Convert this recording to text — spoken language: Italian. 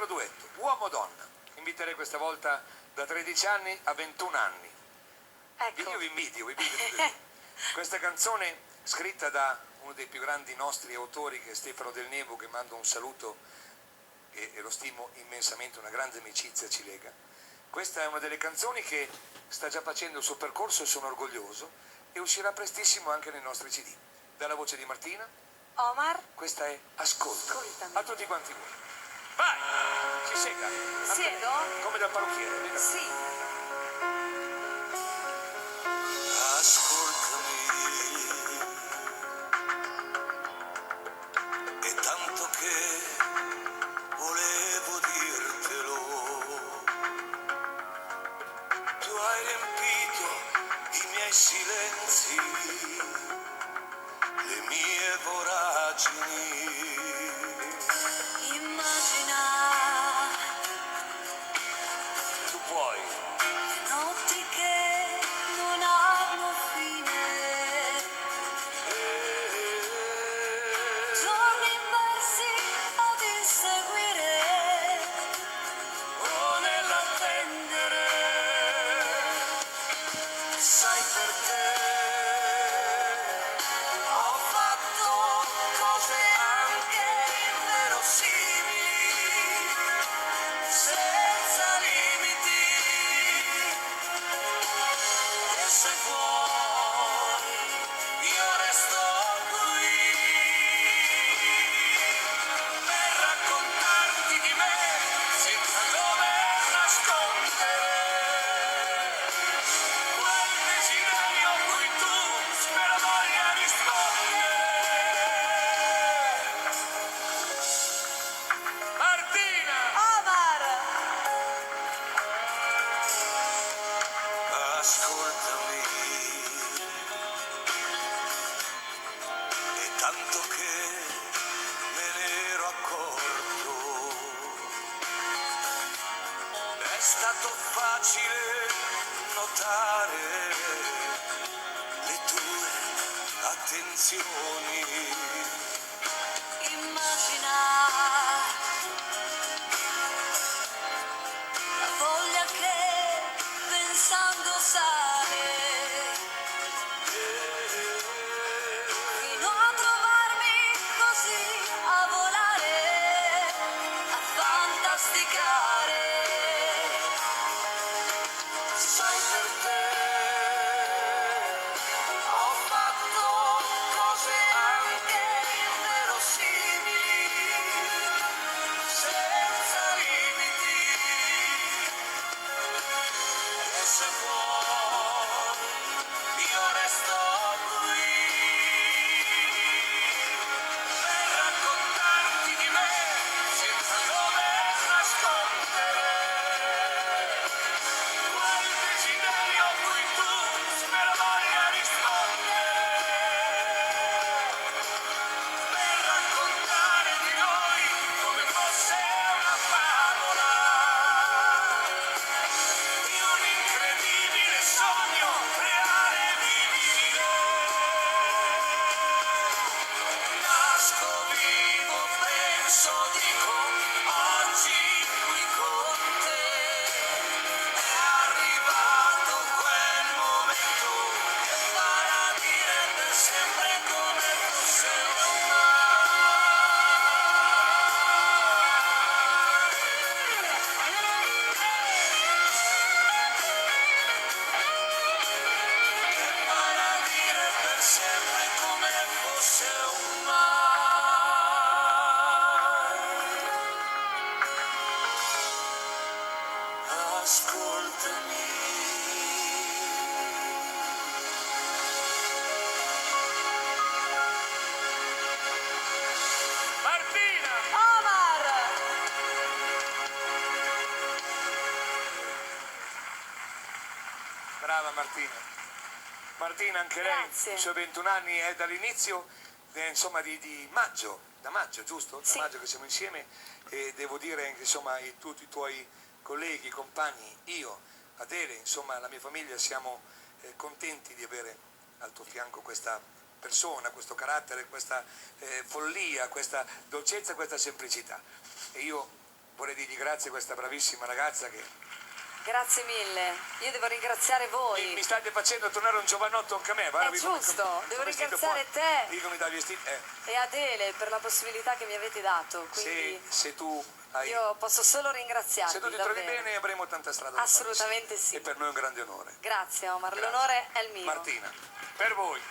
altro duetto, uomo-donna. Inviterei questa volta da 13 anni a 21 anni. Ecco. Io vi invidio. Questa canzone scritta da uno dei più grandi nostri autori, che è Stefano Del Nevo, che mando un saluto e lo stimo immensamente, una grande amicizia ci lega. Questa è una delle canzoni che sta già facendo il suo percorso e sono orgoglioso, e uscirà prestissimo anche nei nostri CD. Dalla voce di Martina, Omar, questa è Ascoltami. Ascoltami. A tutti quanti voi. Vai! Si sega. Siedo? Come dal parrucchiere. Venga. Sì. Ascoltami, è tanto che volevo dirtelo. Tu hai riempito i miei silenzi, le mie voragini. Immagina Tu puoi. le notti che non hanno fine, giorni immersi ad inseguire o nell'attendere. Sai perché ho fatto cose anche inverosimili, senza limiti, e se vuoi io resto qui per raccontarti di me senza dover nascondere quel desiderio a cui tu spero voglia rispondere. Martina! Omar, Ascoltami, è tanto che me ne ero accorto, è stato facile notare le tue attenzioni. immagina la voglia che pensando sale fino a trovarmi così a volare, a fantasticare. Sai perché ho fatto cose anche inverosimili, senza limiti, e se vuoi io resto qui per raccontarti di me senza dover nascondere quel desiderio a cui tu spero voglia rispondere, per raccontare di noi come fosse una favola, di un incredibile sogno reale e vivibile. Nasco, vivo, penso, dico, oggi qui con te. È arrivato quel momento che farà dire per sempre come fosse che farà dire per sempre come fosse un mai. Ascoltami. Martina! Omar, Brava Martina. Martina, anche Grazie. lei, i suoi 21 anni è dall'inizio, insomma, di maggio, da maggio, giusto? Da Sì. maggio che siamo insieme, e devo dire che, insomma, tutti i tuoi colleghi, compagni, io, Adele, insomma, la mia famiglia, siamo contenti di avere al tuo fianco questa persona, questo carattere, questa follia, questa dolcezza, questa semplicità. E io vorrei dirgli grazie a questa bravissima ragazza che Grazie mille. Io devo ringraziare voi. mi state facendo tornare un giovanotto anche a me. È giusto, devo ringraziare te. Dico mi dai i vestiti. E Adele per la possibilità che mi avete dato. Quindi Se tu hai... io posso solo ringraziarti. Se tu ti trovi davvero. bene avremo tanta strada da fare. Assolutamente sì. E per noi è un grande onore. Grazie Omar, Grazie. l'onore è il mio. Martina, per voi.